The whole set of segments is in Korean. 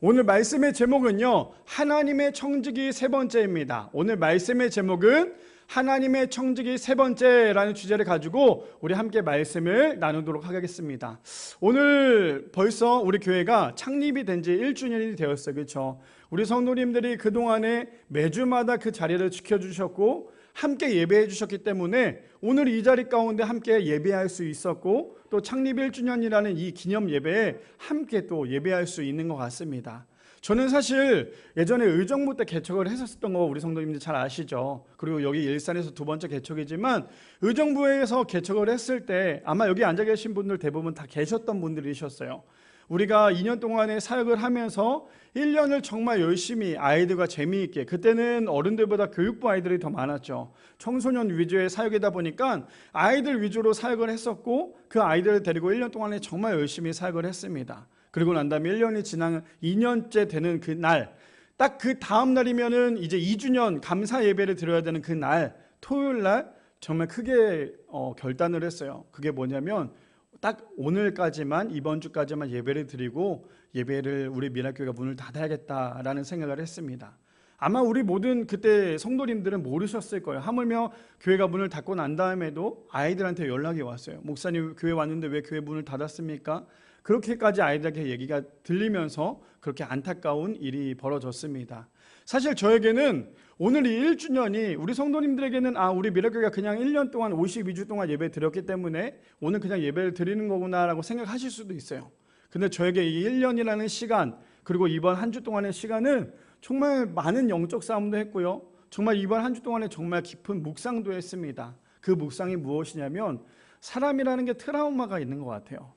오늘 말씀의 제목은요, 하나님의 청지기 세 번째입니다. 오늘 말씀의 제목은 하나님의 청지기 세 번째라는 주제를 가지고 우리 함께 말씀을 나누도록 하겠습니다. 오늘 벌써 우리 교회가 창립이 된 지 1주년이 되었어요. 그렇죠? 우리 성도님들이 그동안에 매주마다 그 자리를 지켜주셨고 함께 예배해 주셨기 때문에 오늘 이 자리 가운데 함께 예배할 수 있었고, 또 창립 1주년이라는 이 기념 예배에 함께 또 예배할 수 있는 것 같습니다. 저는 사실 예전에 의정부 때 개척을 했었던 거 우리 성도님들 잘 아시죠? 그리고 여기 일산에서 두 번째 개척이지만 의정부에서 개척을 했을 때 아마 여기 앉아 계신 분들 대부분 다 계셨던 분들이셨어요. 우리가 2년 동안의 사역을 하면서 1년을 정말 열심히 아이들과 재미있게, 그때는 어른들보다 교육부 아이들이 더 많았죠. 청소년 위주의 사역이다 보니까 아이들 위주로 사역을 했었고, 그 아이들을 데리고 1년 동안에 정말 열심히 사역을 했습니다. 그리고 난 다음에 1년이 지난 2년째 되는 그 날, 딱 그 다음 날이면은 이제 2주년 감사 예배를 드려야 되는 그 날, 토요일 날 정말 크게 결단을 했어요. 그게 뭐냐면 딱 오늘까지만, 이번 주까지만 예배를 드리고 예배를 우리 미라교회가 문을 닫아야겠다라는 생각을 했습니다. 아마 우리 모든 그때 성도님들은 모르셨을 거예요. 하물며 교회가 문을 닫고 난 다음에도 아이들한테 연락이 왔어요. 목사님 교회 왔는데 왜 교회 문을 닫았습니까? 그렇게까지 아이들에게 얘기가 들리면서 그렇게 안타까운 일이 벌어졌습니다. 사실 저에게는 오늘 이 1주년이 우리 성도님들에게는 우리 미라교회가 그냥 1년 동안 52주 동안 예배 드렸기 때문에 오늘 그냥 예배를 드리는 거구나 라고 생각하실 수도 있어요. 근데 저에게 이 1년이라는 시간, 그리고 이번 한 주 동안의 시간은 정말 많은 영적 싸움도 했고요, 정말 이번 한 주 동안에 정말 깊은 묵상도 했습니다. 그 묵상이 무엇이냐면, 사람이라는 게 트라우마가 있는 것 같아요.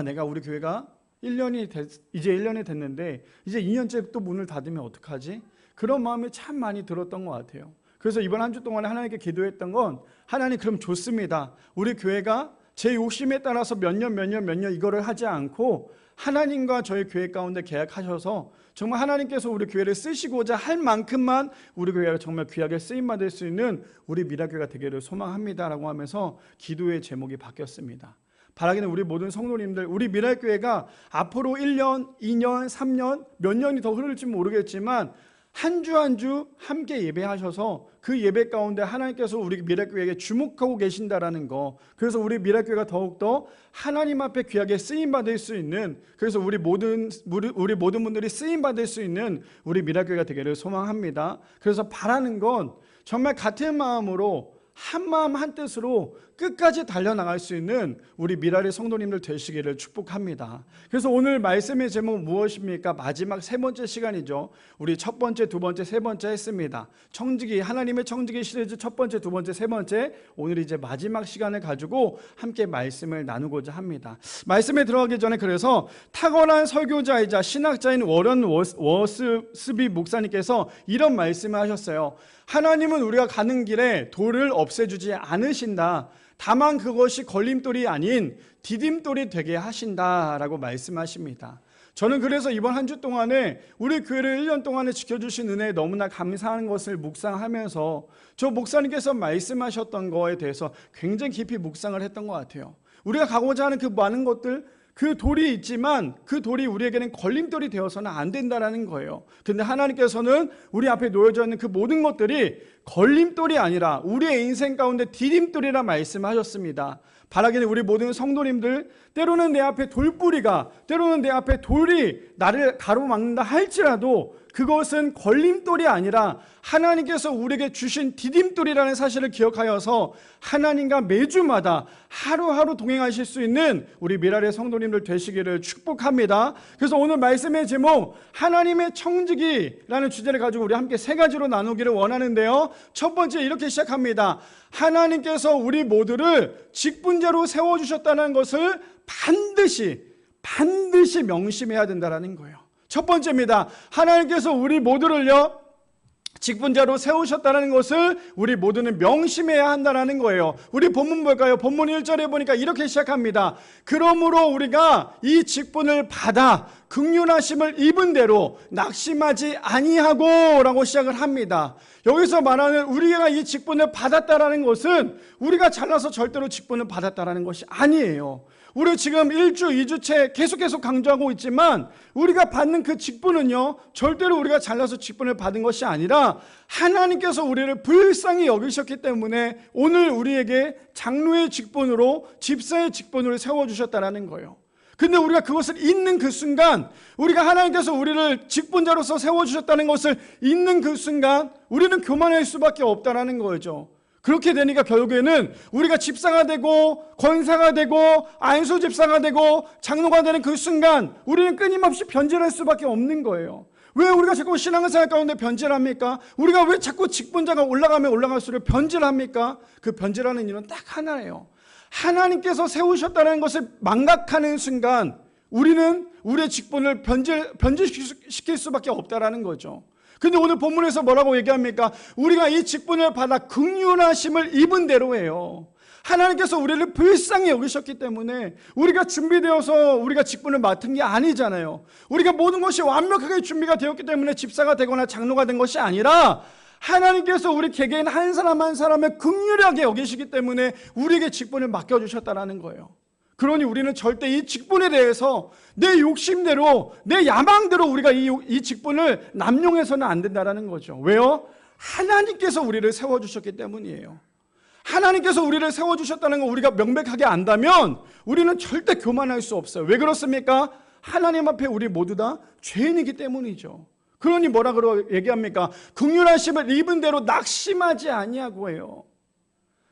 내가 우리 교회가 이제 1년이 됐는데 이제 2년째 또 문을 닫으면 어떡하지? 그런 마음이 참 많이 들었던 것 같아요. 그래서 이번 한 주 동안에 하나님께 기도했던 건, 하나님 그럼 좋습니다. 우리 교회가 제 욕심에 따라서 몇 년 이거를 하지 않고 하나님과 저희 교회 가운데 계약하셔서 정말 하나님께서 우리 교회를 쓰시고자 할 만큼만 우리 교회가 정말 귀하게 쓰임받을 수 있는 우리 미라교회가 되기를 소망합니다라고 하면서 기도의 제목이 바뀌었습니다. 바라기는 우리 모든 성도님들, 우리 미라교회가 앞으로 1년, 2년, 3년, 몇 년이 더 흐를지 모르겠지만 한 주 한 주 함께 예배하셔서 그 예배 가운데 하나님께서 우리 미라교회에게 주목하고 계신다라는 거, 그래서 우리 미라교회가 더욱더 하나님 앞에 귀하게 쓰임받을 수 있는, 그래서 우리 모든 분들이 쓰임받을 수 있는 우리 미라교회가 되기를 소망합니다. 그래서 바라는 건 정말 같은 마음으로 한 마음 한 뜻으로 끝까지 달려나갈 수 있는 우리 미라리 성도님들 되시기를 축복합니다. 그래서 오늘 말씀의 제목 무엇입니까? 마지막 세 번째 시간이죠. 우리 첫 번째, 두 번째, 세 번째 했습니다. 청지기, 하나님의 청지기 시리즈 첫 번째, 두 번째, 세 번째, 오늘 이제 마지막 시간을 가지고 함께 말씀을 나누고자 합니다. 말씀에 들어가기 전에 그래서 탁월한 설교자이자 신학자인 워런 워스비 목사님께서 이런 말씀을 하셨어요. 하나님은 우리가 가는 길에 돌을 없애주지 않으신다. 다만 그것이 걸림돌이 아닌 디딤돌이 되게 하신다라고 말씀하십니다. 저는 그래서 이번 한 주 동안에 우리 교회를 1년 동안에 지켜주신 은혜에 너무나 감사한 것을 묵상하면서 저 목사님께서 말씀하셨던 거에 대해서 굉장히 깊이 묵상을 했던 것 같아요. 우리가 가고자 하는 그 많은 것들, 그 돌이 있지만 그 돌이 우리에게는 걸림돌이 되어서는 안 된다라는 거예요. 근데 하나님께서는 우리 앞에 놓여져 있는 그 모든 것들이 걸림돌이 아니라 우리의 인생 가운데 디딤돌이라 말씀하셨습니다. 바라기는 우리 모든 성도님들, 때로는 내 앞에 돌뿌리가, 때로는 내 앞에 돌이 나를 가로막는다 할지라도 그것은 걸림돌이 아니라 하나님께서 우리에게 주신 디딤돌이라는 사실을 기억하여서 하나님과 매주마다 하루하루 동행하실 수 있는 우리 미라리 성도님들 되시기를 축복합니다. 그래서 오늘 말씀의 제목 하나님의 청지기라는 주제를 가지고 우리 함께 세 가지로 나누기를 원하는데요, 첫 번째 이렇게 시작합니다. 하나님께서 우리 모두를 직분자로 세워주셨다는 것을 반드시 명심해야 된다는 거예요. 첫 번째입니다. 하나님께서 우리 모두를요 직분자로 세우셨다는 것을 우리 모두는 명심해야 한다는 거예요. 우리 본문 볼까요? 본문 1절에 보니까 이렇게 시작합니다. 그러므로 우리가 이 직분을 받아 긍휼하심을 입은 대로 낙심하지 아니하고 라고 시작을 합니다. 여기서 말하는 우리가 이 직분을 받았다라는 것은 우리가 잘나서 절대로 직분을 받았다라는 것이 아니에요. 우리 지금 1주, 2주째 계속 강조하고 있지만 우리가 받는 그 직분은요, 절대로 우리가 잘나서 직분을 받은 것이 아니라 하나님께서 우리를 불쌍히 여기셨기 때문에 오늘 우리에게 장로의 직분으로, 집사의 직분으로 세워주셨다는 거예요. 근데 우리가 그것을 잊는 그 순간, 우리가 하나님께서 우리를 직분자로서 세워주셨다는 것을 잊는 그 순간 우리는 교만할 수밖에 없다는 거죠. 그렇게 되니까 결국에는 우리가 집사가 되고 권사가 되고 안수 집사가 되고 장로가 되는 그 순간 우리는 끊임없이 변질할 수밖에 없는 거예요. 왜 우리가 자꾸 신앙생활 가운데 변질합니까? 우리가 왜 자꾸 직분자가 올라가면 올라갈수록 변질합니까? 그 변질하는 이유는 딱 하나예요. 하나님께서 세우셨다는 것을 망각하는 순간 우리는 우리의 직분을 변질시킬 수밖에 없다는 거죠. 근데 오늘 본문에서 뭐라고 얘기합니까? 우리가 이 직분을 받아 긍휼하심을 입은 대로예요. 하나님께서 우리를 불쌍히 여기셨기 때문에 우리가 준비되어서 우리가 직분을 맡은 게 아니잖아요. 우리가 모든 것이 완벽하게 준비가 되었기 때문에 집사가 되거나 장로가 된 것이 아니라 하나님께서 우리 개개인 한 사람 한 사람을 긍휼하게 여기시기 때문에 우리에게 직분을 맡겨주셨다는 거예요. 그러니 우리는 절대 이 직분에 대해서 내 욕심대로, 내 야망대로 우리가 이 직분을 남용해서는 안 된다는 거죠. 왜요? 하나님께서 우리를 세워주셨기 때문이에요. 하나님께서 우리를 세워주셨다는 거 우리가 명백하게 안다면 우리는 절대 교만할 수 없어요. 왜 그렇습니까? 하나님 앞에 우리 모두 다 죄인이기 때문이죠. 그러니 뭐라 얘기합니까? 긍휼하심을 입은 대로 낙심하지 아니하고 해요.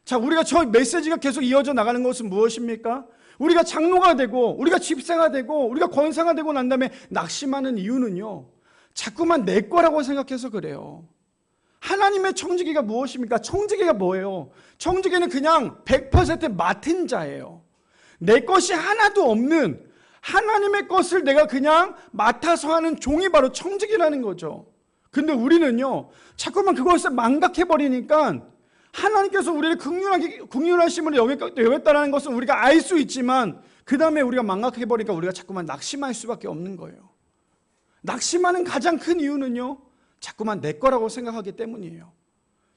자, 우리가 저 메시지가 계속 이어져 나가는 것은 무엇입니까? 우리가 장로가 되고 우리가 집사가 되고 우리가 권사가 되고 난 다음에 낙심하는 이유는요, 자꾸만 내 거라고 생각해서 그래요. 하나님의 청지기가 무엇입니까? 청지기가 뭐예요? 청지기는 그냥 100% 맡은 자예요. 내 것이 하나도 없는 하나님의 것을 내가 그냥 맡아서 하는 종이 바로 청지기라는 거죠. 근데 우리는요, 자꾸만 그것을 망각해버리니까 하나님께서 우리를 긍휼하심으로 여겼다는 것은 우리가 알 수 있지만 그 다음에 우리가 망각해버리니까 우리가 자꾸만 낙심할 수밖에 없는 거예요. 낙심하는 가장 큰 이유는요, 자꾸만 내 거라고 생각하기 때문이에요.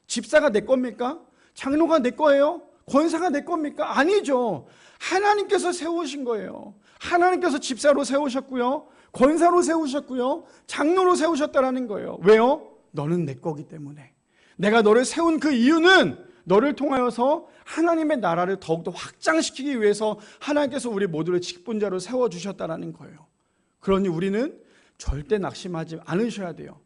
집사가 내 겁니까? 장로가 내 거예요? 권사가 내 겁니까? 아니죠. 하나님께서 세우신 거예요. 하나님께서 집사로 세우셨고요, 권사로 세우셨고요, 장로로 세우셨다라는 거예요. 왜요? 너는 내 거기 때문에. 내가 너를 세운 그 이유는 너를 통하여서 하나님의 나라를 더욱더 확장시키기 위해서 하나님께서 우리 모두를 직분자로 세워주셨다는 거예요. 그러니 우리는 절대 낙심하지 않으셔야 돼요.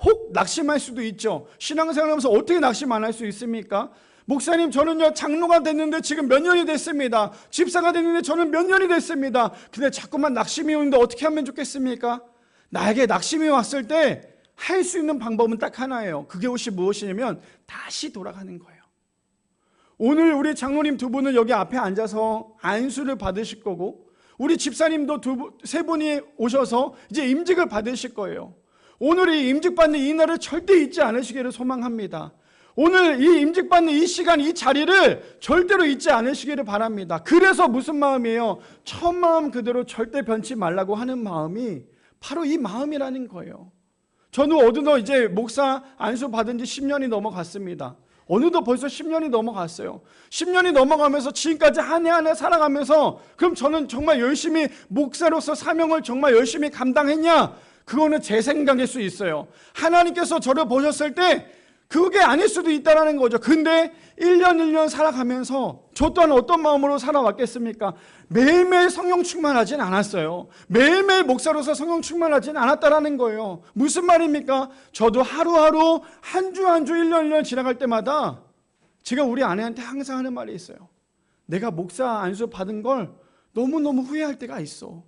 혹 낙심할 수도 있죠. 신앙생활하면서 어떻게 낙심 안 할 수 있습니까? 목사님, 저는요 장로가 됐는데 지금 몇 년이 됐습니다. 집사가 됐는데 저는 몇 년이 됐습니다. 근데 자꾸만 낙심이 오는데 어떻게 하면 좋겠습니까? 나에게 낙심이 왔을 때 할 수 있는 방법은 딱 하나예요. 그게 혹시 무엇이냐면 다시 돌아가는 거예요. 오늘 우리 장로님 두 분은 여기 앞에 앉아서 안수를 받으실 거고, 우리 집사님도 세 분이 오셔서 이제 임직을 받으실 거예요. 오늘 이 임직받는 이 날을 절대 잊지 않으시기를 소망합니다. 오늘 이 임직받는 이 시간, 이 자리를 절대로 잊지 않으시기를 바랍니다. 그래서 무슨 마음이에요? 첫 마음 그대로 절대 변치 말라고 하는 마음이 바로 이 마음이라는 거예요. 저는 어느덧 이제 목사 안수 받은 지 10년이 넘어갔습니다. 어느덧 벌써 10년이 넘어갔어요. 10년이 넘어가면서 지금까지 한 해 한 해 살아가면서 그럼 저는 정말 열심히 목사로서 사명을 정말 열심히 감당했냐? 그거는 제 생각일 수 있어요. 하나님께서 저를 보셨을 때 그게 아닐 수도 있다는 거죠. 근데 1년 1년 살아가면서 저 또한 어떤 마음으로 살아왔겠습니까? 매일매일 성령 충만하진 않았어요. 매일매일 목사로서 성령 충만하진 않았다는 거예요. 무슨 말입니까? 저도 하루하루 한 주 한 주 1년 1년 지나갈 때마다 제가 우리 아내한테 항상 하는 말이 있어요. 내가 목사 안수 받은 걸 너무너무 후회할 때가 있어.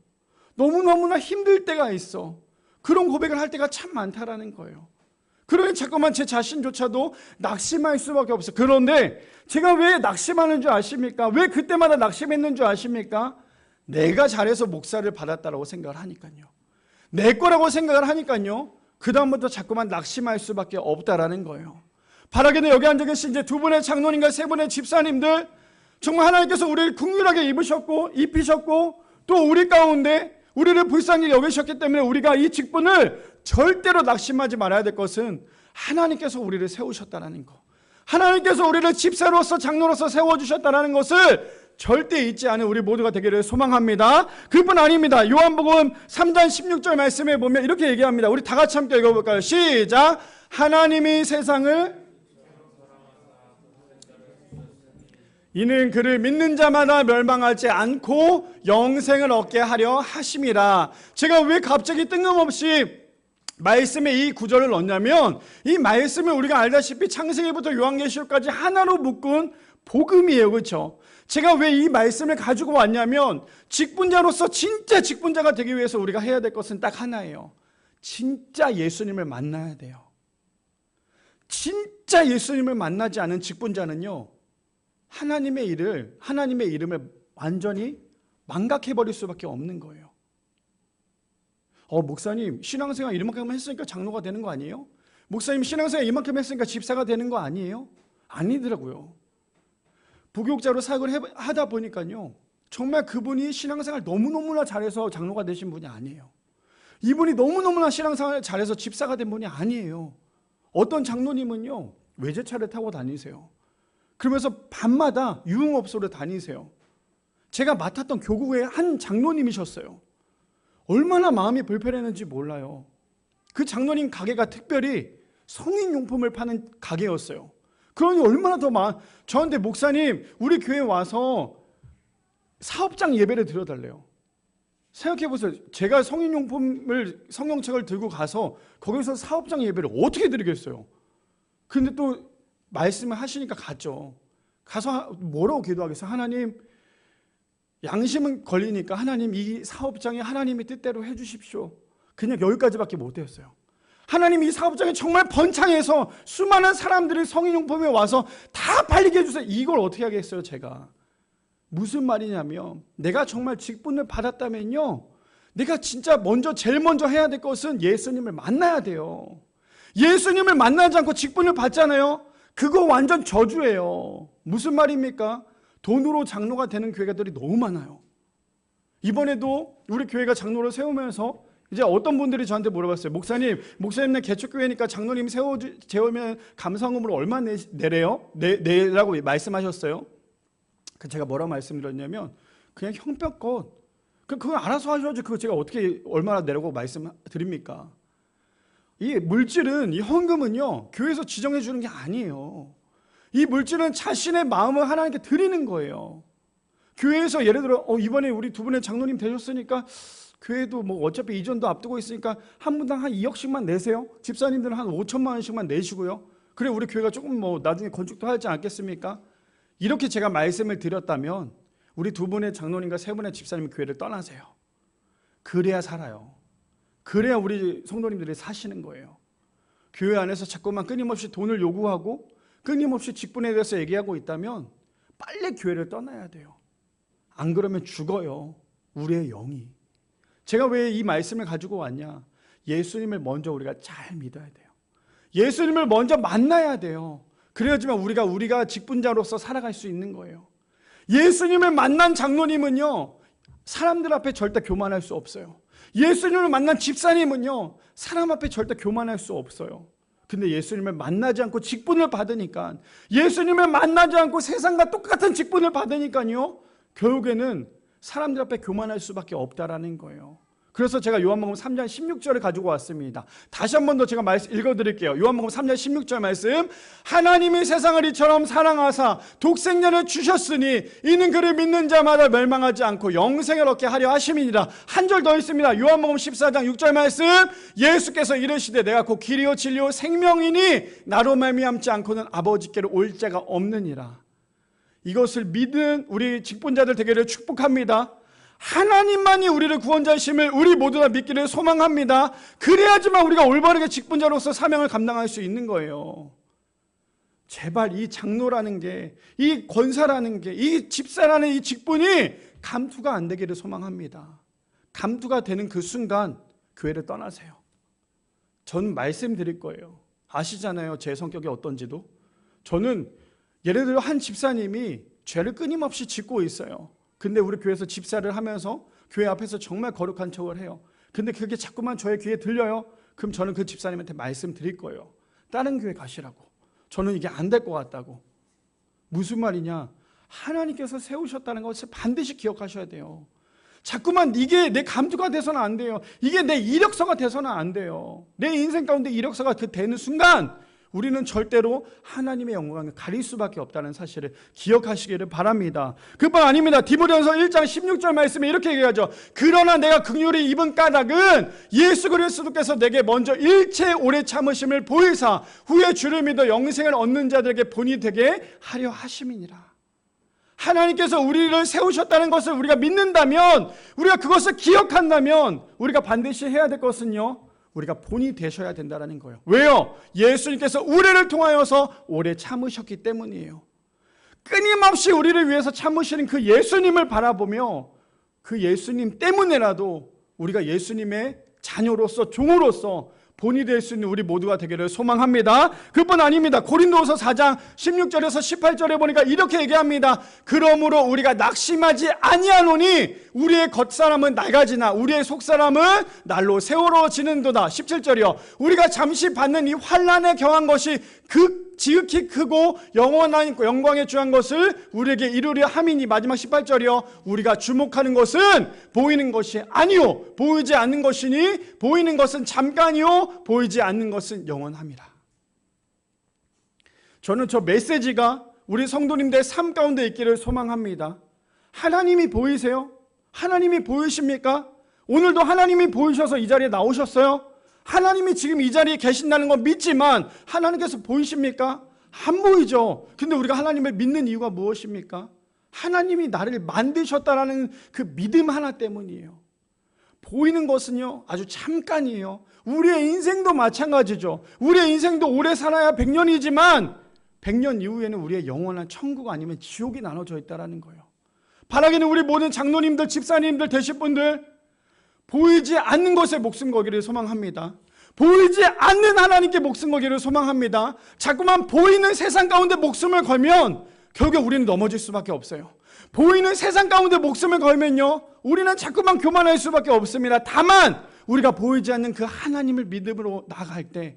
너무너무나 힘들 때가 있어. 그런 고백을 할 때가 참 많다라는 거예요. 그러니 자꾸만 제 자신조차도 낙심할 수밖에 없어요. 그런데 제가 왜 낙심하는 줄 아십니까? 왜 그때마다 낙심했는 줄 아십니까? 내가 잘해서 목사를 받았다라고 생각을 하니까요. 내 거라고 생각을 하니까요. 그 다음부터 자꾸만 낙심할 수밖에 없다라는 거예요. 바라기는 여기 앉아 계신 이제 두 분의 장로님과 세 분의 집사님들, 정말 하나님께서 우리를 긍휼하게 입히셨고 또 우리 가운데 우리를 불쌍히 여기셨기 때문에 우리가 이 직분을 절대로 낙심하지 말아야 될 것은 하나님께서 우리를 세우셨다는 거, 하나님께서 우리를 집사로서 장로로서 세워주셨다는 것을 절대 잊지 않은 우리 모두가 되기를 소망합니다. 그뿐 아닙니다. 요한복음 3장 16절 말씀에 보면 이렇게 얘기합니다. 우리 다 같이 함께 읽어볼까요? 시작. 하나님이 세상을 이는 그를 믿는 자마다 멸망하지 않고 영생을 얻게 하려 하심이라. 제가 왜 갑자기 뜬금없이 말씀에 이 구절을 넣냐면 이 말씀을 우리가 알다시피 창세기부터 요한계시록까지 하나로 묶은 복음이에요. 그렇죠? 제가 왜 이 말씀을 가지고 왔냐면 직분자로서 진짜 직분자가 되기 위해서 우리가 해야 될 것은 딱 하나예요. 진짜 예수님을 만나야 돼요. 진짜 예수님을 만나지 않은 직분자는요, 하나님의 이름을 완전히 망각해버릴 수밖에 없는 거예요. 목사님 신앙생활 이만큼 했으니까 장로가 되는 거 아니에요? 목사님 신앙생활 이만큼 했으니까 집사가 되는 거 아니에요? 아니더라고요. 부교육자로 사역을 하다 보니까요, 정말 그분이 신앙생활 너무너무나 잘해서 장로가 되신 분이 아니에요. 이분이 너무너무나 신앙생활 잘해서 집사가 된 분이 아니에요. 어떤 장로님은요, 외제차를 타고 다니세요. 그러면서 밤마다 유흥업소를 다니세요. 제가 맡았던 교구의 한 장로님이셨어요. 얼마나 마음이 불편했는지 몰라요. 그 장로님 가게가 특별히 성인용품을 파는 가게였어요. 그러니 얼마나 더 저한테 목사님 우리 교회 와서 사업장 예배를 드려달래요. 생각해보세요. 제가 성경책을 들고 가서 거기서 사업장 예배를 어떻게 드리겠어요? 근데 또 말씀을 하시니까 갔죠. 가서 뭐라고 기도하겠어요? 하나님, 양심은 걸리니까 하나님 이 사업장에 하나님의 뜻대로 해주십시오. 그냥 여기까지밖에 못했어요. 하나님 이 사업장에 정말 번창해서 수많은 사람들이 성인용품에 와서 다 팔리게 해주세요. 이걸 어떻게 하겠어요? 제가 무슨 말이냐면 내가 정말 직분을 받았다면요, 내가 진짜 제일 먼저 해야 될 것은 예수님을 만나야 돼요. 예수님을 만나지 않고 직분을 받잖아요. 그거 완전 저주예요. 무슨 말입니까? 돈으로 장로가 되는 교회들이 너무 많아요. 이번에도 우리 교회가 장로를 세우면서 이제 어떤 분들이 저한테 물어봤어요. 목사님네 개척교회니까 장로님 세우면 감사원금으로 얼마 내래요? 내라고 말씀하셨어요. 제가 뭐라고 말씀드렸냐면 그냥 형편껏 그걸 알아서 하셔야지 그거 제가 어떻게 얼마나 내라고 말씀드립니까? 이 물질은, 이 헌금은요, 교회에서 지정해 주는 게 아니에요. 이 물질은 자신의 마음을 하나님께 드리는 거예요. 교회에서 예를 들어 이번에 우리 두 분의 장로님 되셨으니까 교회도 뭐 어차피 이전도 앞두고 있으니까 한 분당 한 2억씩만 내세요. 집사님들은 한 5천만 원씩만 내시고요. 그래 우리 교회가 조금 뭐 나중에 건축도 하지 않겠습니까? 이렇게 제가 말씀을 드렸다면 우리 두 분의 장로님과 세 분의 집사님 교회를 떠나세요. 그래야 살아요. 그래야 우리 성도님들이 사시는 거예요. 교회 안에서 자꾸만 끊임없이 돈을 요구하고 끊임없이 직분에 대해서 얘기하고 있다면 빨리 교회를 떠나야 돼요. 안 그러면 죽어요. 우리의 영이. 제가 왜 이 말씀을 가지고 왔냐? 예수님을 먼저 우리가 잘 믿어야 돼요. 예수님을 먼저 만나야 돼요. 그래야지만 우리가 직분자로서 살아갈 수 있는 거예요. 예수님을 만난 장로님은요, 사람들 앞에 절대 교만할 수 없어요. 예수님을 만난 집사님은요, 사람 앞에 절대 교만할 수 없어요. 근데 예수님을 만나지 않고 직분을 받으니까, 예수님을 만나지 않고 세상과 똑같은 직분을 받으니까요, 결국에는 사람들 앞에 교만할 수밖에 없다라는 거예요. 그래서 제가 요한복음 3장 16절을 가지고 왔습니다. 다시 한 번 더 제가 말씀 읽어드릴게요. 요한복음 3장 16절 말씀. 하나님이 세상을 이처럼 사랑하사 독생자를 주셨으니 이는 그를 믿는 자마다 멸망하지 않고 영생을 얻게 하려 하심이니라. 한 절 더 있습니다. 요한복음 14장 6절 말씀. 예수께서 이르시되 내가 곧 길이요 진리요 생명이니 나로 말미암지 않고는 아버지께로 올 자가 없느니라. 이것을 믿은 우리 직분자들 되기를 축복합니다. 하나님만이 우리를 구원자이심을 우리 모두 다 믿기를 소망합니다. 그래야지만 우리가 올바르게 직분자로서 사명을 감당할 수 있는 거예요. 제발 이 장로라는 게, 이 권사라는 게, 이 집사라는 이 직분이 감투가 안 되기를 소망합니다. 감투가 되는 그 순간 교회를 떠나세요. 저는 말씀드릴 거예요. 아시잖아요, 제 성격이 어떤지도. 저는 예를 들어 한 집사님이 죄를 끊임없이 짓고 있어요. 근데 우리 교회에서 집사를 하면서 교회 앞에서 정말 거룩한 척을 해요. 근데 그게 자꾸만 저의 귀에 들려요. 그럼 저는 그 집사님한테 말씀드릴 거예요. 다른 교회 가시라고. 저는 이게 안 될 것 같다고. 무슨 말이냐? 하나님께서 세우셨다는 것을 반드시 기억하셔야 돼요. 자꾸만 이게 내 감투가 돼서는 안 돼요. 이게 내 이력서가 돼서는 안 돼요. 내 인생 가운데 이력서가 되는 순간 우리는 절대로 하나님의 영광을 가릴 수밖에 없다는 사실을 기억하시기를 바랍니다. 그뿐 아닙니다. 디모데전서 1장 16절 말씀에 이렇게 얘기하죠. 그러나 내가 긍휼히 입은 까닭은 예수 그리스도께서 내게 먼저 일체 오래 참으심을 보이사 후에 주를 믿어 영생을 얻는 자들에게 본이 되게 하려 하심이니라. 하나님께서 우리를 세우셨다는 것을 우리가 믿는다면, 우리가 그것을 기억한다면 우리가 반드시 해야 될 것은요, 우리가 본이 되셔야 된다는 거예요. 왜요? 예수님께서 우리를 통하여서 오래 참으셨기 때문이에요. 끊임없이 우리를 위해서 참으시는 그 예수님을 바라보며 그 예수님 때문에라도 우리가 예수님의 자녀로서, 종으로서 본이 될 수 있는 우리 모두가 되기를 소망합니다. 그뿐 아닙니다. 고린도후서 4장 16절에서 18절에 보니까 이렇게 얘기합니다. 그러므로 우리가 낙심하지 아니하노니 우리의 겉사람은 낡아지나 우리의 속사람은 날로 세월어지는도다. 17절이요. 우리가 잠시 받는 이 환난에 경한 것이 지극히 크고 영원한 영광에 주한 것을 우리에게 이루려 함이니. 마지막 18절이요. 우리가 주목하는 것은 보이는 것이 아니요 보이지 않는 것이니 보이는 것은 잠깐이요 보이지 않는 것은 영원함이라. 저는 저 메시지가 우리 성도님들의 삶 가운데 있기를 소망합니다. 하나님이 보이세요? 하나님이 보이십니까? 오늘도 하나님이 보이셔서 이 자리에 나오셨어요? 하나님이 지금 이 자리에 계신다는 건 믿지만 하나님께서 보이십니까? 안 보이죠. 근데 우리가 하나님을 믿는 이유가 무엇입니까? 하나님이 나를 만드셨다라는 그 믿음 하나 때문이에요. 보이는 것은요 아주 잠깐이에요. 우리의 인생도 마찬가지죠. 우리의 인생도 오래 살아야 100년이지만 100년 이후에는 우리의 영원한 천국 아니면 지옥이 나눠져 있다는 거예요. 바라기는 우리 모든 장로님들, 집사님들 되실 분들 보이지 않는 것에 목숨 걸기를 소망합니다. 보이지 않는 하나님께 목숨 걸기를 소망합니다. 자꾸만 보이는 세상 가운데 목숨을 걸면 결국 우리는 넘어질 수밖에 없어요. 보이는 세상 가운데 목숨을 걸면요 우리는 자꾸만 교만할 수밖에 없습니다. 다만 우리가 보이지 않는 그 하나님을 믿음으로 나아갈 때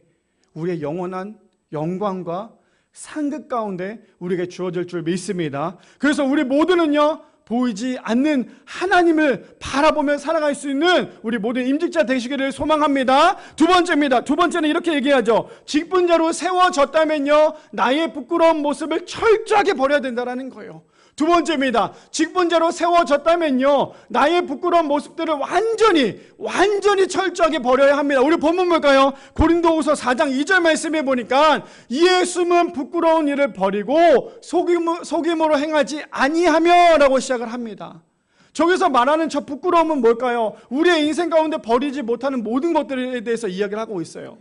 우리의 영원한 영광과 상급 가운데 우리에게 주어질 줄 믿습니다. 그래서 우리 모두는요 보이지 않는 하나님을 바라보며 살아갈 수 있는 우리 모든 임직자 되시기를 소망합니다. 두 번째입니다. 두 번째는 이렇게 얘기하죠. 직분자로 세워졌다면요 나의 부끄러운 모습을 철저하게 버려야 된다는 거예요. 두 번째입니다. 직분자로 세워졌다면요 나의 부끄러운 모습들을 완전히 철저하게 버려야 합니다. 우리 본문 볼까요? 고린도후서 4장 2절 말씀에 보니까 이에 숨은 부끄러운 일을 버리고 속임으로 행하지 아니하며 라고 시작을 합니다. 저기서 말하는 저 부끄러움은 뭘까요? 우리의 인생 가운데 버리지 못하는 모든 것들에 대해서 이야기를 하고 있어요.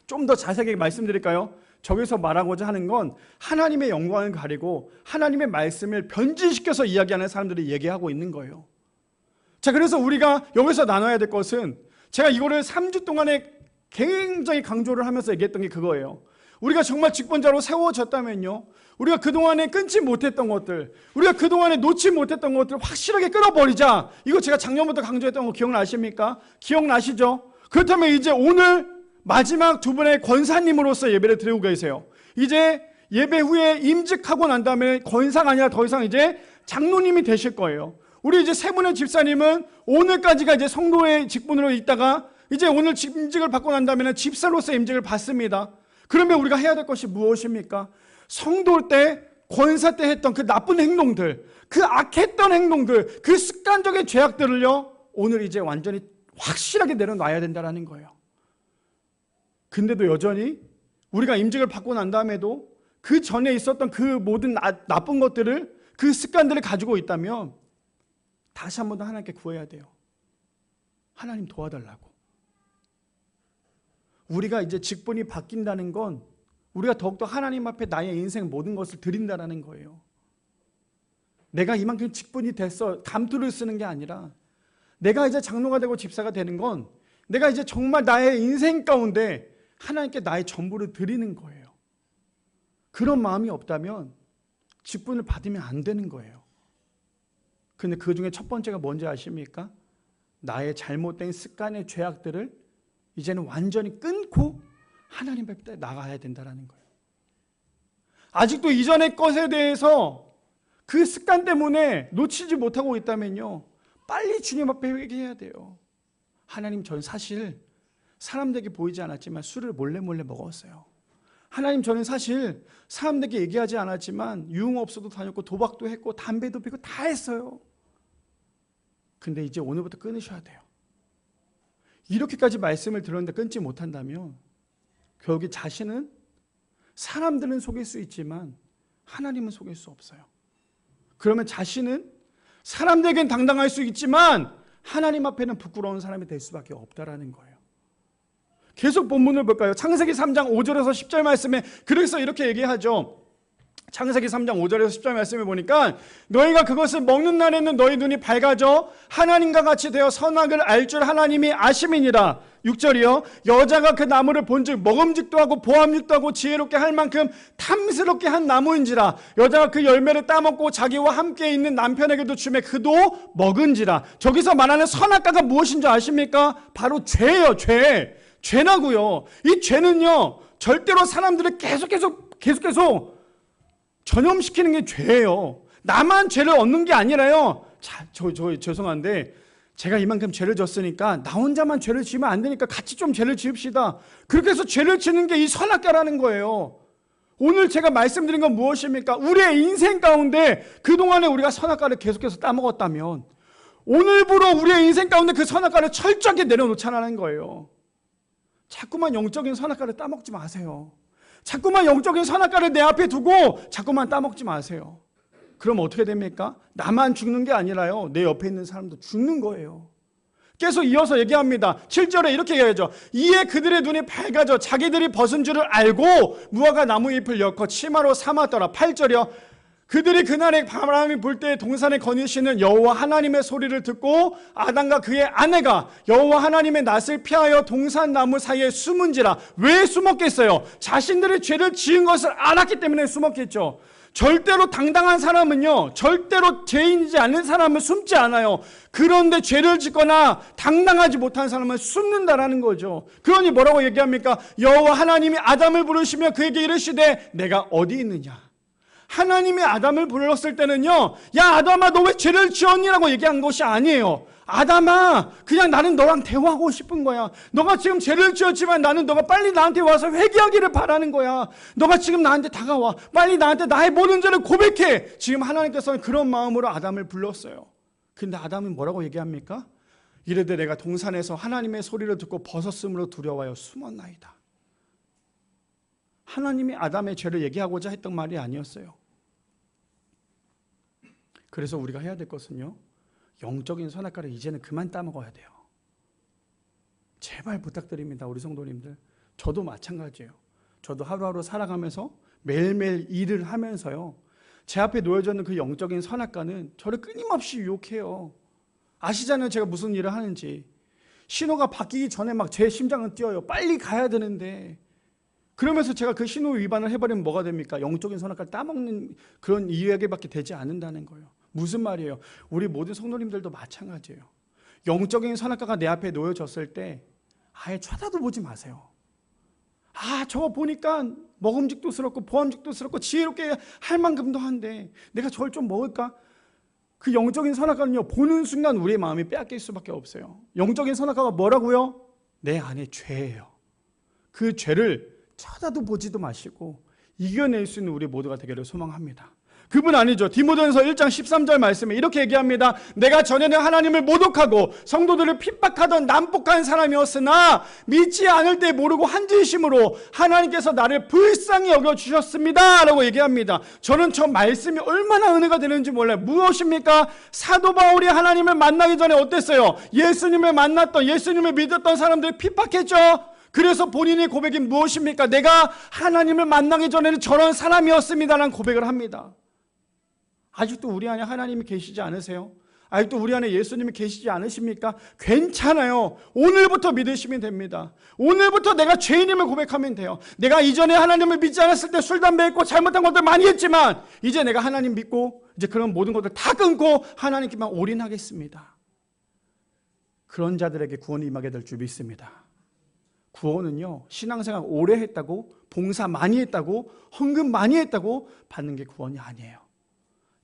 좀 더 자세하게 말씀드릴까요? 저기서 말하고자 하는 건 하나님의 영광을 가리고 하나님의 말씀을 변질시켜서 이야기하는 사람들이 얘기하고 있는 거예요. 자, 그래서 우리가 여기서 나눠야 될 것은 제가 이거를 3주 동안에 굉장히 강조를 하면서 얘기했던 게 그거예요. 우리가 정말 직분자로 세워졌다면요 우리가 그동안에 끊지 못했던 것들, 우리가 그동안에 놓지 못했던 것들을 확실하게 끊어버리자. 이거 제가 작년부터 강조했던 거 기억나십니까? 기억나시죠? 그렇다면 이제 오늘 마지막 두 분의 권사님으로서 예배를 드리고 계세요. 이제 예배 후에 임직하고 난 다음에 권사가 아니라 더 이상 이제 장로님이 되실 거예요. 우리 이제 세 분의 집사님은 오늘까지가 이제 성도의 직분으로 있다가 이제 오늘 임직을 받고 난 다음에는 집사로서 임직을 받습니다. 그러면 우리가 해야 될 것이 무엇입니까? 성도 때, 권사 때 했던 그 나쁜 행동들, 그 악했던 행동들, 그 습관적인 죄악들을요 오늘 이제 완전히 확실하게 내려놔야 된다는 거예요. 근데도 여전히 우리가 임직을 받고 난 다음에도 그 전에 있었던 그 모든 나쁜 것들을, 그 습관들을 가지고 있다면 다시 한 번 더 하나님께 구해야 돼요. 하나님 도와달라고. 우리가 이제 직분이 바뀐다는 건 우리가 더욱더 하나님 앞에 나의 인생 모든 것을 드린다는 거예요. 내가 이만큼 직분이 됐어 감투를 쓰는 게 아니라 내가 이제 장로가 되고 집사가 되는 건 내가 이제 정말 나의 인생 가운데 하나님께 나의 전부를 드리는 거예요. 그런 마음이 없다면 직분을 받으면 안 되는 거예요. 근데 그 중에 첫 번째가 뭔지 아십니까? 나의 잘못된 습관의 죄악들을 이제는 완전히 끊고 하나님 앞에 나가야 된다는 거예요. 아직도 이전의 것에 대해서 그 습관 때문에 놓치지 못하고 있다면요, 빨리 주님 앞에 회개해야 돼요. 하나님, 저는 사실 사람들에게 보이지 않았지만 술을 몰래 먹었어요. 하나님, 저는 사실 사람들에게 얘기하지 않았지만 유흥업소도 다녔고 도박도 했고 담배도 피고 다 했어요. 근데 이제 오늘부터 끊으셔야 돼요. 이렇게까지 말씀을 들었는데 끊지 못한다면 결국 자신은, 사람들은 속일 수 있지만 하나님은 속일 수 없어요. 그러면 자신은 사람들에겐 당당할 수 있지만 하나님 앞에는 부끄러운 사람이 될 수밖에 없다라는 거예요. 계속 본문을 볼까요? 창세기 3장 5절에서 10절 말씀에 그래서 이렇게 얘기하죠. 창세기 3장 5절에서 10절 말씀에 보니까 너희가 그것을 먹는 날에는 너희 눈이 밝아져 하나님과 같이 되어 선악을 알 줄 하나님이 아심이니라. 6절이요. 여자가 그 나무를 본즉 먹음직도 하고 보암직도 하고 지혜롭게 할 만큼 탐스럽게 한 나무인지라. 여자가 그 열매를 따먹고 자기와 함께 있는 남편에게도 주매 그도 먹은지라. 저기서 말하는 선악과가 무엇인 줄 아십니까? 바로 죄예요. 죄라고요. 이 죄는요, 절대로 사람들을 계속 전염시키는 게 죄예요. 나만 죄를 얻는 게 아니라요. 저 죄송한데 제가 이만큼 죄를 졌으니까 나 혼자만 죄를 지으면 안 되니까 같이 좀 죄를 지읍시다. 그렇게 해서 죄를 지는 게 이 선악과라는 거예요. 오늘 제가 말씀드린 건 무엇입니까? 우리의 인생 가운데 그동안에 우리가 선악과를 계속해서 따먹었다면 오늘부로 우리의 인생 가운데 그 선악과를 철저하게 내려놓자는 거예요. 자꾸만 영적인 선악과를 따먹지 마세요. 자꾸만 영적인 선악과를 내 앞에 두고 자꾸만 따먹지 마세요. 그럼 어떻게 됩니까? 나만 죽는 게 아니라요, 내 옆에 있는 사람도 죽는 거예요. 계속 이어서 얘기합니다. 7절에 이렇게 얘기하죠. 이에 그들의 눈이 밝아져 자기들이 벗은 줄을 알고 무화과 나무 잎을 엮어 치마로 삼았더라. 8절이요. 그들이 그날에 바람이 불 때 동산에 거니시는 여호와 하나님의 소리를 듣고 아담과 그의 아내가 여호와 하나님의 낯을 피하여 동산 나무 사이에 숨은지라. 왜 숨었겠어요? 자신들의 죄를 지은 것을 알았기 때문에 숨었겠죠. 절대로 당당한 사람은요, 절대로 죄인이지 않는 사람은 숨지 않아요. 그런데 죄를 짓거나 당당하지 못한 사람은 숨는다라는 거죠. 그러니 뭐라고 얘기합니까? 여호와 하나님이 아담을 부르시며 그에게 이르시되 내가 어디 있느냐. 하나님이 아담을 불렀을 때는요, 야 아담아 너 왜 죄를 지었니라고 얘기한 것이 아니에요. 아담아 그냥 나는 너랑 대화하고 싶은 거야. 너가 지금 죄를 지었지만 나는 너가 빨리 나한테 와서 회개하기를 바라는 거야. 너가 지금 나한테 다가와. 빨리 나한테 나의 모든 죄를 고백해. 지금 하나님께서는 그런 마음으로 아담을 불렀어요. 근데 아담은 뭐라고 얘기합니까? 이르되 내가 동산에서 하나님의 소리를 듣고 벗었으므로 두려워하여 숨었나이다. 하나님이 아담의 죄를 얘기하고자 했던 말이 아니었어요. 그래서 우리가 해야 될 것은요, 영적인 선악과를 이제는 그만 따먹어야 돼요. 제발 부탁드립니다. 우리 성도님들, 저도 마찬가지예요. 저도 하루하루 살아가면서 매일매일 일을 하면서요, 제 앞에 놓여져 있는 그 영적인 선악과는 저를 끊임없이 유혹해요. 아시잖아요, 제가 무슨 일을 하는지. 신호가 바뀌기 전에 막 제 심장은 뛰어요. 빨리 가야 되는데. 그러면서 제가 그 신호 위반을 해버리면 뭐가 됩니까? 영적인 선악과를 따먹는 그런 이야기밖에 되지 않는다는 거예요. 무슨 말이에요? 우리 모든 성도님들도 마찬가지예요. 영적인 선악과가 내 앞에 놓여졌을 때 아예 쳐다도 보지 마세요. 아, 저거 보니까 먹음직도 스럽고 보암직도 스럽고 지혜롭게 할 만큼도 한데 내가 저걸 좀 먹을까? 그 영적인 선악과는요, 보는 순간 우리의 마음이 빼앗길 수밖에 없어요. 영적인 선악과가 뭐라고요? 내 안에 죄예요. 그 죄를 쳐다도 보지도 마시고 이겨낼 수 있는 우리 모두가 되기를 소망합니다. 그분 아니죠. 디모데전서 1장 13절 말씀에 이렇게 얘기합니다. 내가 전에는 하나님을 모독하고 성도들을 핍박하던 난폭한 사람이었으나 믿지 않을 때 모르고 한 진심으로 하나님께서 나를 불쌍히 여겨주셨습니다 라고 얘기합니다. 저는 저 말씀이 얼마나 은혜가 되는지 몰라요. 무엇입니까? 사도 바울이 하나님을 만나기 전에 어땠어요? 예수님을 만났던, 예수님을 믿었던 사람들을 핍박했죠. 그래서 본인의 고백이 무엇입니까? 내가 하나님을 만나기 전에는 저런 사람이었습니다라는 고백을 합니다. 아직도 우리 안에 하나님이 계시지 않으세요? 아직도 우리 안에 예수님이 계시지 않으십니까? 괜찮아요. 오늘부터 믿으시면 됩니다. 오늘부터 내가 죄인임을 고백하면 돼요. 내가 이전에 하나님을 믿지 않았을 때 술, 담배 했고 잘못한 것들 많이 했지만 이제 내가 하나님 믿고 이제 그런 모든 것들 다 끊고 하나님께만 올인하겠습니다. 그런 자들에게 구원이 임하게 될 줄 믿습니다. 구원은요, 신앙생활 오래 했다고, 봉사 많이 했다고, 헌금 많이 했다고 받는 게 구원이 아니에요.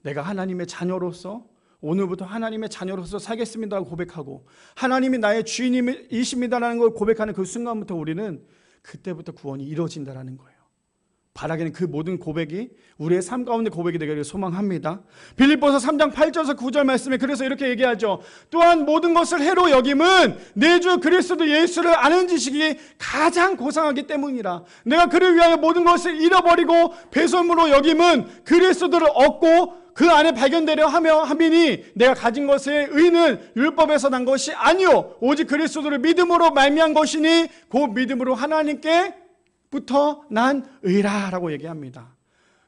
내가 하나님의 자녀로서 오늘부터 하나님의 자녀로서 살겠습니다라고 고백하고 하나님이 나의 주인이십니다라는 걸 고백하는 그 순간부터 우리는 그때부터 구원이 이루어진다라는 거예요. 바라기는 그 모든 고백이 우리의 삶 가운데 고백이 되기를 소망합니다. 빌립보서 3장 8절에서 9절 말씀에 그래서 이렇게 얘기하죠. 또한 모든 것을 해로 여김은 내 주 그리스도 예수를 아는 지식이 가장 고상하기 때문이라. 내가 그를 위하여 모든 것을 잃어버리고 배설물로 여김은 그리스도를 얻고 그 안에 발견되려 함이니 내가 가진 것의 의는 율법에서 난 것이 아니요 오직 그리스도를 믿음으로 말미암은 것이니 그 믿음으로 하나님께부터 난 의라라고 얘기합니다.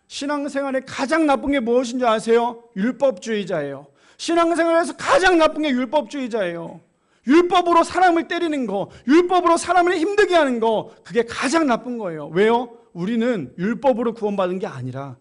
신앙생활에 가장 나쁜 게 무엇인지 아세요? 율법주의자예요. 신앙생활에서 가장 나쁜 게 율법주의자예요. 율법으로 사람을 때리는 거, 율법으로 사람을 힘들게 하는 거, 그게 가장 나쁜 거예요. 왜요? 우리는 율법으로 구원받은 게 아니라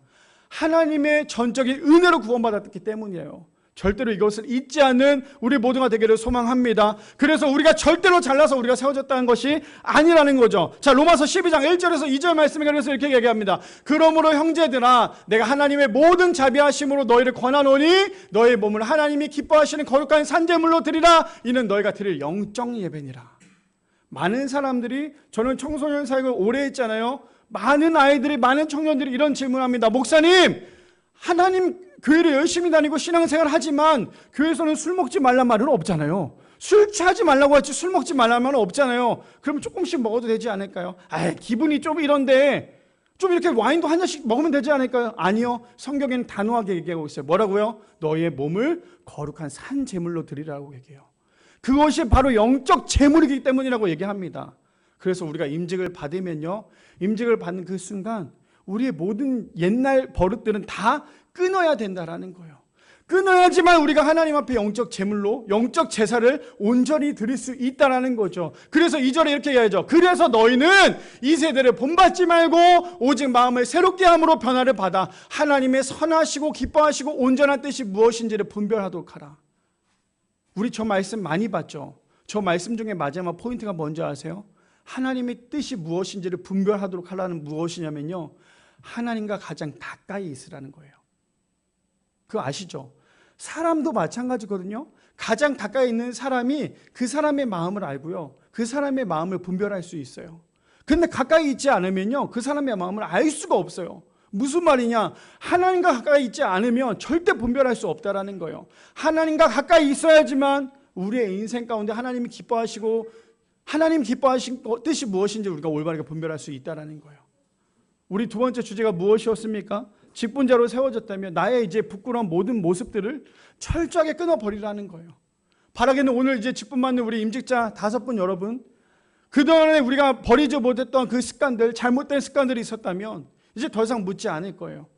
하나님의 전적인 은혜로 구원받았기 때문이에요. 절대로 이것을 잊지 않는 우리 모두가 되기를 소망합니다. 그래서 우리가 절대로 잘나서 우리가 세워졌다는 것이 아니라는 거죠. 자, 로마서 12장 1절에서 2절 말씀에 그래서 이렇게 얘기합니다. 그러므로 형제들아 내가 하나님의 모든 자비하심으로 너희를 권하노니 너희 몸을 하나님이 기뻐하시는 거룩한 산제물로 드리라. 이는 너희가 드릴 영적 예배니라. 많은 사람들이, 저는 청소년 사역을 오래 했잖아요. 많은 아이들이, 많은 청년들이 이런 질문합니다. 목사님, 하나님 교회를 열심히 다니고 신앙생활을 하지만 교회에서는 술 먹지 말란 말은 없잖아요. 술 취하지 말라고 하지 술 먹지 말란 말은 없잖아요. 그럼 조금씩 먹어도 되지 않을까요? 기분이 좀 이런데 좀 이렇게 와인도 한 잔씩 먹으면 되지 않을까요? 아니요. 성경에는 단호하게 얘기하고 있어요. 뭐라고요? 너의 몸을 거룩한 산 제물로 드리라고 얘기해요. 그것이 바로 영적 제물이기 때문이라고 얘기합니다. 그래서 우리가 임직을 받으면요, 임직을 받는 그 순간 우리의 모든 옛날 버릇들은 다 끊어야 된다라는 거예요. 끊어야지만 우리가 하나님 앞에 영적 제물로, 영적 제사를 온전히 드릴 수 있다라는 거죠. 그래서 2절에 이렇게 얘기하죠. 그래서 너희는 이 세대를 본받지 말고 오직 마음을 새롭게 함으로 변화를 받아 하나님의 선하시고 기뻐하시고 온전한 뜻이 무엇인지를 분별하도록 하라. 우리 저 말씀 많이 봤죠. 저 말씀 중에 마지막 포인트가 뭔지 아세요? 하나님의 뜻이 무엇인지를 분별하도록 하라는 무엇이냐면요, 하나님과 가장 가까이 있으라는 거예요. 그거 아시죠? 사람도 마찬가지거든요. 가장 가까이 있는 사람이 그 사람의 마음을 알고요, 그 사람의 마음을 분별할 수 있어요. 근데 가까이 있지 않으면요, 그 사람의 마음을 알 수가 없어요. 무슨 말이냐? 하나님과 가까이 있지 않으면 절대 분별할 수 없다라는 거예요. 하나님과 가까이 있어야지만 우리의 인생 가운데 하나님이 기뻐하시고 하나님 기뻐하신 뜻이 무엇인지 우리가 올바르게 분별할 수 있다라는 거예요. 우리 두 번째 주제가 무엇이었습니까? 직분자로 세워졌다면 나의 이제 부끄러운 모든 모습들을 철저하게 끊어버리라는 거예요. 바라기는 오늘 이제 직분 받는 우리 임직자 5분 여러분, 그동안에 우리가 버리지 못했던 그 습관들, 잘못된 습관들이 있었다면 이제 더 이상 묻지 않을 거예요.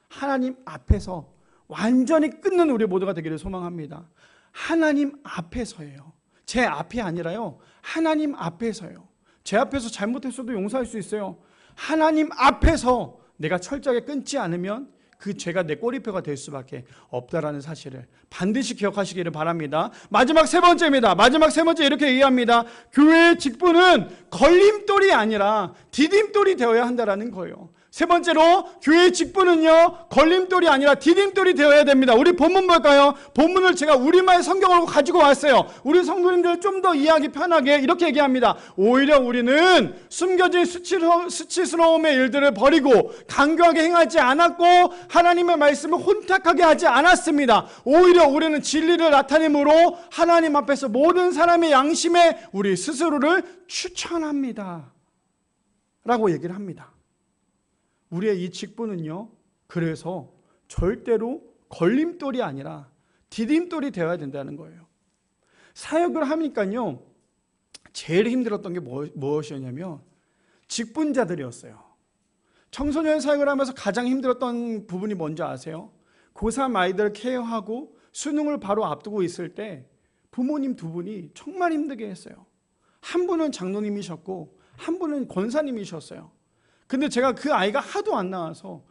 하나님 앞에서 완전히 끊는 우리 모두가 되기를 소망합니다. 하나님 앞에서예요. 제 앞이 아니라요, 하나님 앞에서요. 제 앞에서 잘못했어도 용서할 수 있어요. 하나님 앞에서 내가 철저하게 끊지 않으면 그 죄가 내 꼬리표가 될 수밖에 없다라는 사실을 반드시 기억하시기를 바랍니다. 마지막 세 번째입니다. 마지막 세 번째 이렇게 얘기합니다. 교회의 직분은 걸림돌이 아니라 디딤돌이 되어야 한다라는 거예요. 세 번째로 교회의 직분은요, 걸림돌이 아니라 디딤돌이 되어야 됩니다. 우리 본문 볼까요? 본문을 제가 우리말 성경으로 가지고 왔어요. 우리 성도님들 좀 더 이해하기 편하게 이렇게 얘기합니다. 오히려 우리는 숨겨진 수치스러움의 일들을 버리고 강교하게 행하지 않았고 하나님의 말씀을 혼탁하게 하지 않았습니다. 오히려 우리는 진리를 나타내므로 하나님 앞에서 모든 사람의 양심에 우리 스스로를 추천합니다 라고 얘기를 합니다. 우리의 이 직분은요, 그래서 절대로 걸림돌이 아니라 디딤돌이 되어야 된다는 거예요. 사역을 하니까요, 제일 힘들었던 게 무엇이었냐면 직분자들이었어요. 청소년 사역을 하면서 가장 힘들었던 부분이 뭔지 아세요? 고3 아이들을 케어하고 수능을 바로 앞두고 있을 때 부모님 두 분이 정말 힘들게 했어요. 한 분은 장로님이셨고 한 분은 권사님이셨어요. 근데 제가 그 아이가 하도 안 나와서,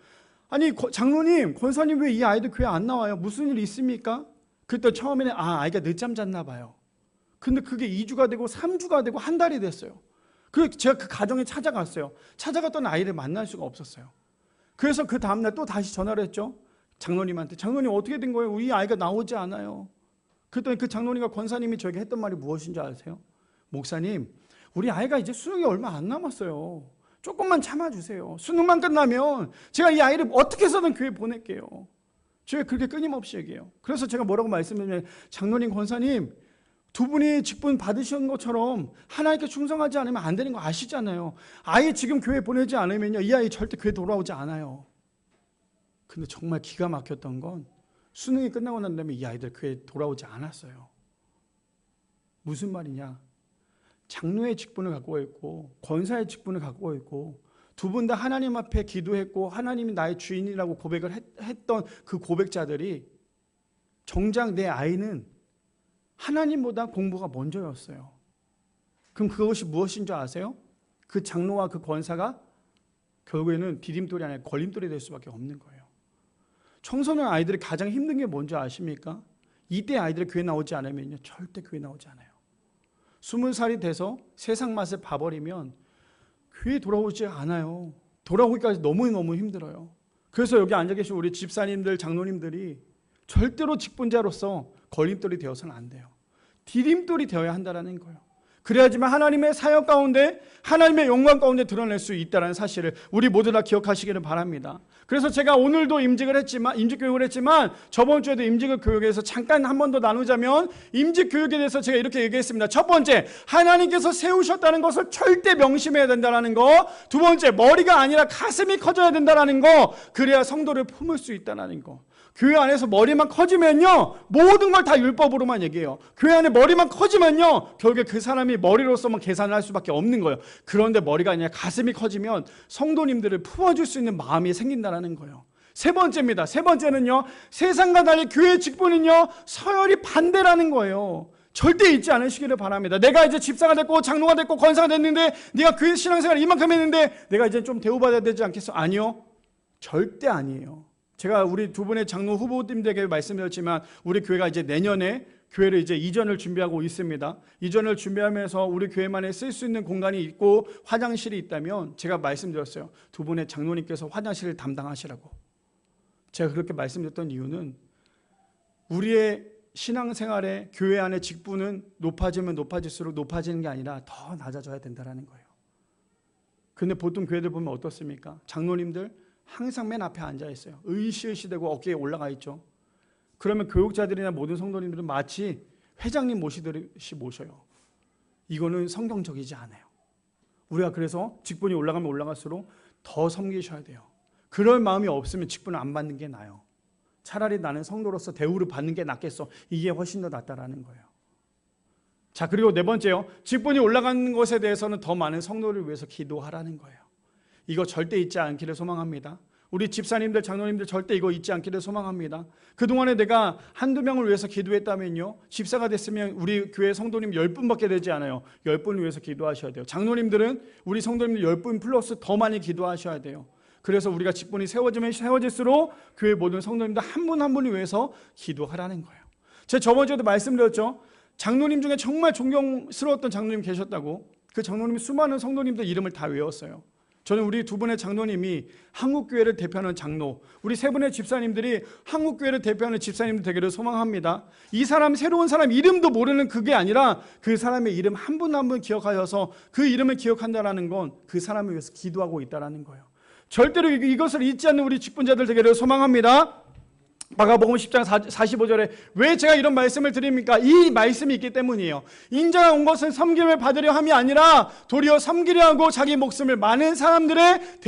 아니 장로님, 권사님 왜 이 아이들 교회 안 나와요? 무슨 일 있습니까? 그때 처음에는 아이가 늦잠 잤나 봐요. 근데 그게 2주가 되고 3주가 되고 한 달이 됐어요. 그래서 제가 그 가정에 찾아갔어요. 찾아갔던 아이를 만날 수가 없었어요. 그래서 그 다음날 또 다시 전화를 했죠. 장로님한테. 장로님 어떻게 된 거예요? 우리 아이가 나오지 않아요. 그랬더니 그 장로님과 권사님이 저에게 했던 말이 무엇인지 아세요? 목사님, 우리 아이가 이제 수능이 얼마 안 남았어요. 조금만 참아주세요. 수능만 끝나면 제가 이 아이를 어떻게 해서든 교회 보낼게요. 제가 그렇게 끊임없이 얘기해요. 그래서 제가 뭐라고 말씀드리면, 장로님, 권사님, 두 분이 직분 받으신 것처럼 하나님께 충성하지 않으면 안 되는 거 아시잖아요. 아예 지금 교회 보내지 않으면요, 이 아이 절대 교회 돌아오지 않아요. 근데 정말 기가 막혔던 건 수능이 끝나고 난 다음에 이 아이들 교회에 돌아오지 않았어요. 무슨 말이냐? 장로의 직분을 갖고 있고 권사의 직분을 갖고 있고 두 분 다 하나님 앞에 기도했고 하나님이 나의 주인이라고 고백을 했던 그 고백자들이 정작 내 아이는 하나님보다 공부가 먼저였어요. 그럼 그것이 무엇인 줄 아세요? 그 장로와 그 권사가 결국에는 디딤돌이 아니라 걸림돌이 될 수밖에 없는 거예요. 청소년 아이들이 가장 힘든 게 뭔지 아십니까? 이때 아이들이 교회 나오지 않으면요, 절대 교회 나오지 않아요. 20살이 돼서 세상 맛을 봐버리면 교회 돌아오지 않아요. 돌아오기까지 너무너무 힘들어요. 그래서 여기 앉아 계신 우리 집사님들, 장로님들이 절대로 직분자로서 걸림돌이 되어서는 안 돼요. 디딤돌이 되어야 한다는 거예요. 그래야지만 하나님의 사역 가운데, 하나님의 영광 가운데 드러낼 수 있다는 사실을 우리 모두 다 기억하시기를 바랍니다. 그래서 제가 오늘도 임직교육을 했지만 저번 주에도 임직교육에서 잠깐 한 번 더 나누자면, 임직교육에 대해서 제가 이렇게 얘기했습니다. 첫 번째, 하나님께서 세우셨다는 것을 절대 명심해야 된다는 거. 두 번째, 머리가 아니라 가슴이 커져야 된다는 거. 그래야 성도를 품을 수 있다는 거. 교회 안에서 머리만 커지면요, 모든 걸 다 율법으로만 얘기해요. 교회 안에 머리만 커지면요, 결국에 그 사람이 머리로서만 계산을 할 수밖에 없는 거예요. 그런데 머리가 아니라 가슴이 커지면 성도님들을 품어줄 수 있는 마음이 생긴다는 거예요. 세 번째입니다. 세 번째는요, 세상과 달리 교회의 직분은요, 서열이 반대라는 거예요. 절대 잊지 않으시기를 바랍니다. 내가 이제 집사가 됐고 장로가 됐고 권사가 됐는데, 네가 교회 신앙생활을 이만큼 했는데 내가 이제 좀 대우받아야 되지 않겠어? 아니요, 절대 아니에요. 제가 우리 두 분의 장로 후보님들에게 말씀드렸지만, 우리 교회가 이제 내년에 교회를 이제 이전을 준비하고 있습니다. 이전을 준비하면서 우리 교회만에 쓸 수 있는 공간이 있고 화장실이 있다면, 제가 말씀드렸어요. 두 분의 장로님께서 화장실을 담당하시라고. 제가 그렇게 말씀드렸던 이유는, 우리의 신앙생활에 교회 안의 직분은 높아지면 높아질수록 높아지는 게 아니라 더 낮아져야 된다는 거예요. 근데 보통 교회들 보면 어떻습니까? 장로님들 항상 맨 앞에 앉아 있어요. 으이시으시대고 어깨에 올라가 있죠. 그러면 교육자들이나 모든 성도님들은 마치 회장님 모시듯이 모셔요. 이거는 성경적이지 않아요. 우리가 그래서 직분이 올라가면 올라갈수록 더 섬기셔야 돼요. 그럴 마음이 없으면 직분을 안 받는 게 나아요. 차라리 나는 성도로서 대우를 받는 게 낫겠어. 이게 훨씬 더 낫다라는 거예요. 자, 그리고 네 번째요. 직분이 올라가는 것에 대해서는 더 많은 성도를 위해서 기도하라는 거예요. 이거 절대 잊지 않기를 소망합니다. 우리 집사님들, 장로님들 절대 이거 잊지 않기를 소망합니다. 그동안에 내가 한두 명을 위해서 기도했다면요, 집사가 됐으면 우리 교회 성도님 10분밖에 되지 않아요. 10분을 위해서 기도하셔야 돼요. 장로님들은 우리 성도님들 10분 플러스 더 많이 기도하셔야 돼요. 그래서 우리가 직분이 세워지면 세워질수록 교회 모든 성도님들 한 분 한 분을 위해서 기도하라는 거예요. 제가 저번 주에도 말씀드렸죠. 장로님 중에 정말 존경스러웠던 장로님 계셨다고. 그 장로님 수많은 성도님들 이름을 다 외웠어요. 저는 우리 두 분의 장로님이 한국교회를 대표하는 장로, 우리 세 분의 집사님들이 한국교회를 대표하는 집사님들 되기를 소망합니다. 이 사람, 새로운 사람 이름도 모르는 그게 아니라 그 사람의 이름 한 분 한 분 기억하셔서 그 이름을 기억한다는 건 그 사람을 위해서 기도하고 있다는 거예요. 절대로 이것을 잊지 않는 우리 직분자들 되기를 소망합니다. 마가복음 10장 45절에 왜 제가 이런 말씀을 드립니까? 이 말씀이 있기 때문이에요. 인자가 온 것은 섬김을 받으려 함이 아니라 도리어 섬기려 하고 자기 목숨을 많은 사람들의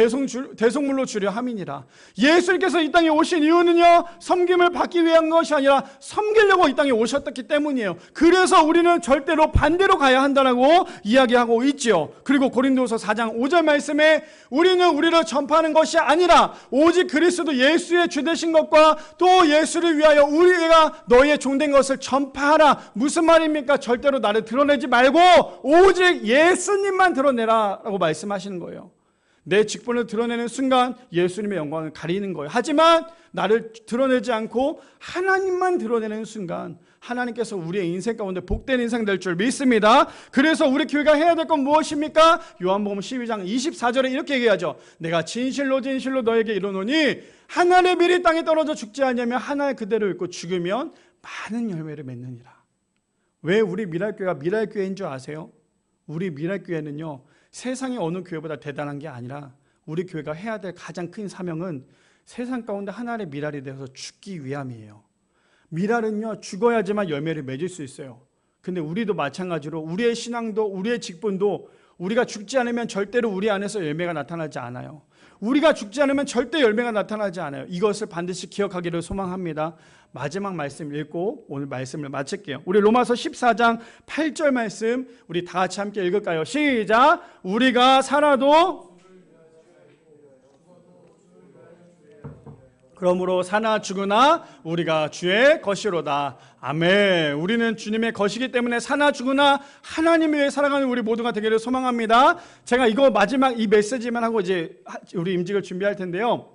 대속물로 주려 함이니라. 예수님께서 이 땅에 오신 이유는요, 섬김을 받기 위한 것이 아니라 섬기려고 이 땅에 오셨기 때문이에요. 그래서 우리는 절대로 반대로 가야 한다고 이야기하고 있죠. 그리고 고린도서 4장 5절 말씀에 우리는 우리를 전파하는 것이 아니라 오직 그리스도 예수의 주 되신 것과 또 예수를 위하여 우리가 너희의 종된 것을 전파하라. 무슨 말입니까? 절대로 나를 드러내지 말고 오직 예수님만 드러내라 라고 말씀하시는 거예요. 내 직분을 드러내는 순간 예수님의 영광을 가리는 거예요. 하지만 나를 드러내지 않고 하나님만 드러내는 순간 하나님께서 우리의 인생 가운데 복된 인생 될 줄 믿습니다. 그래서 우리 교회가 해야 될 건 무엇입니까? 요한복음 12장 24절에 이렇게 얘기하죠. 내가 진실로 진실로 너에게 이르노니 한 알의 밀이 땅에 떨어져 죽지 않으면 한 알 그대로 있고 죽으면 많은 열매를 맺느니라. 왜 우리 미랄교회가 미랄교회인 줄 아세요? 우리 미랄교회는요, 세상의 어느 교회보다 대단한 게 아니라 우리 교회가 해야 될 가장 큰 사명은 세상 가운데 하나의 미랄이 되어서 죽기 위함이에요. 미랄은요, 죽어야지만 열매를 맺을 수 있어요. 근데 우리도 마찬가지로 우리의 신앙도 우리의 직분도 우리가 죽지 않으면 절대로 우리 안에서 열매가 나타나지 않아요. 우리가 죽지 않으면 절대 열매가 나타나지 않아요. 이것을 반드시 기억하기를 소망합니다. 마지막 말씀 읽고 오늘 말씀을 마칠게요. 우리 로마서 14장 8절 말씀 우리 다 같이 함께 읽을까요? 시작! 우리가 살아도 그러므로 사나 죽으나 우리가 주의 것이로다. 아멘. 우리는 주님의 것이기 때문에 사나 죽으나 하나님을 위해 살아가는 우리 모두가 되기를 소망합니다. 제가 이거 마지막 이 메시지만 하고 이제 우리 임직을 준비할 텐데요.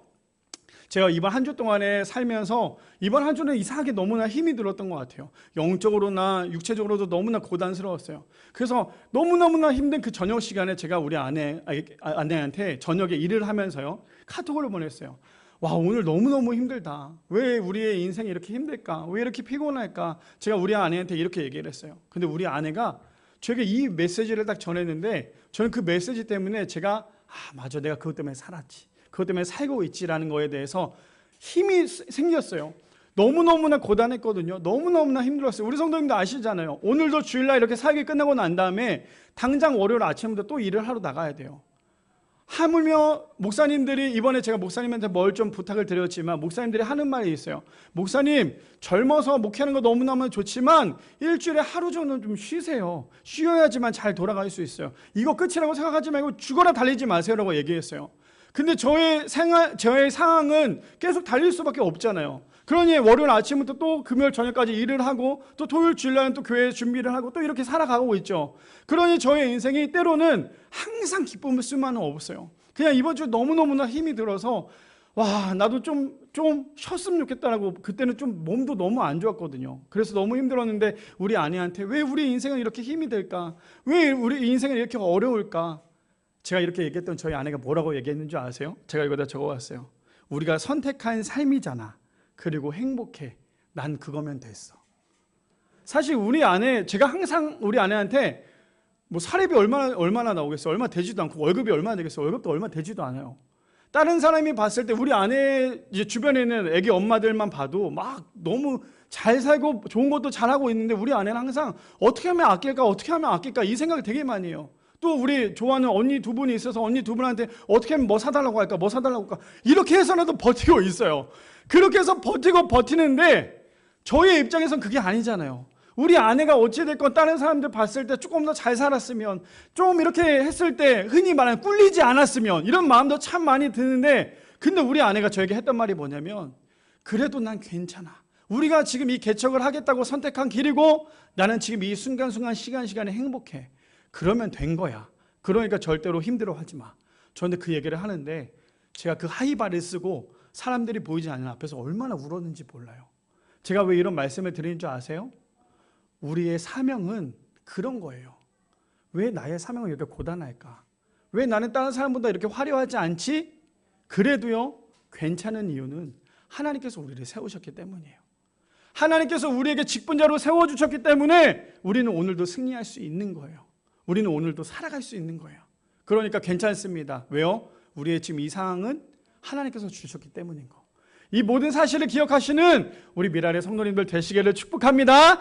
제가 이번 한 주 동안에 살면서 이번 한 주는 이상하게 너무나 힘이 들었던 것 같아요. 영적으로나 육체적으로도 너무나 고단스러웠어요. 그래서 너무너무나 힘든 그 저녁 시간에 제가 우리 아내한테 저녁에 일을 하면서요, 카톡을 보냈어요. 와, 오늘 너무너무 힘들다. 왜 우리의 인생이 이렇게 힘들까? 왜 이렇게 피곤할까? 제가 우리 아내한테 이렇게 얘기를 했어요. 근데 우리 아내가 저에게 이 메시지를 딱 전했는데 저는 그 메시지 때문에 제가 맞아, 내가 그것 때문에 살았지, 그것 때문에 살고 있지라는 거에 대해서 힘이 생겼어요. 너무너무나 고단했거든요. 너무너무나 힘들었어요. 우리 성도님들 아시잖아요. 오늘도 주일날 이렇게 사역이 끝나고 난 다음에 당장 월요일 아침부터 또 일을 하러 나가야 돼요. 하물며 목사님들이, 이번에 제가 목사님한테 뭘 좀 부탁을 드렸지만 목사님들이 하는 말이 있어요. 목사님, 젊어서 목회하는 거 너무너무 좋지만 일주일에 하루 정도는 좀 쉬세요. 쉬어야지만 잘 돌아갈 수 있어요. 이거 끝이라고 생각하지 말고 죽어라 달리지 마세요라고 얘기했어요. 근데 저의 상황은 계속 달릴 수밖에 없잖아요. 그러니 월요일 아침부터 또 금요일 저녁까지 일을 하고 또 토요일 주일날은 또 교회 준비를 하고 또 이렇게 살아가고 있죠. 그러니 저의 인생이 때로는 항상 기쁨일 수만은 없어요. 그냥 이번 주 너무너무나 힘이 들어서 와, 나도 좀 쉬었으면 좋겠다라고, 그때는 좀 몸도 너무 안 좋았거든요. 그래서 너무 힘들었는데 우리 아내한테 왜 우리 인생은 이렇게 힘이 들까? 왜 우리 인생은 이렇게 어려울까? 제가 이렇게 얘기했던 저희 아내가 뭐라고 얘기했는 줄 아세요? 제가 이거다 적어왔어요. 우리가 선택한 삶이잖아. 그리고 행복해. 난 그거면 됐어. 사실 우리 아내, 제가 항상 우리 아내한테 뭐 사례비 얼마나 나오겠어? 얼마 되지도 않고 월급이 얼마나 되겠어? 월급도 얼마 되지도 않아요. 다른 사람이 봤을 때 우리 아내 이제 주변에 있는 애기 엄마들만 봐도 막 너무 잘 살고 좋은 것도 잘하고 있는데 우리 아내는 항상 어떻게 하면 아낄까 이 생각을 되게 많이 해요. 또 우리 좋아하는 언니 두 분이 있어서 언니 두 분한테 어떻게 하면 뭐 사달라고 할까, 뭐 사달라고 할까, 이렇게 해서라도 버티고 있어요. 그렇게 해서 버티는데 저의 입장에선 그게 아니잖아요. 우리 아내가 어찌됐건 다른 사람들 봤을 때 조금 더 잘 살았으면, 좀 이렇게 했을 때 흔히 말하는 꿀리지 않았으면, 이런 마음도 참 많이 드는데, 근데 우리 아내가 저에게 했던 말이 뭐냐면, 그래도 난 괜찮아. 우리가 지금 이 개척을 하겠다고 선택한 길이고 나는 지금 이 순간순간 시간에 행복해. 그러면 된 거야. 그러니까 절대로 힘들어하지 마. 저한테 그 얘기를 하는데 제가 그 하이바를 쓰고 사람들이 보이지 않는 앞에서 얼마나 울었는지 몰라요. 제가 왜 이런 말씀을 드리는 줄 아세요? 우리의 사명은 그런 거예요. 왜 나의 사명은 이렇게 고단할까? 왜 나는 다른 사람보다 이렇게 화려하지 않지? 그래도요, 괜찮은 이유는 하나님께서 우리를 세우셨기 때문이에요. 하나님께서 우리에게 직분자로 세워주셨기 때문에 우리는 오늘도 승리할 수 있는 거예요. 우리는 오늘도 살아갈 수 있는 거예요. 그러니까 괜찮습니다. 왜요? 우리의 지금 이 상황은 하나님께서 주셨기 때문인 거. 이 모든 사실을 기억하시는 우리 미랄의 성도님들 되시기를 축복합니다.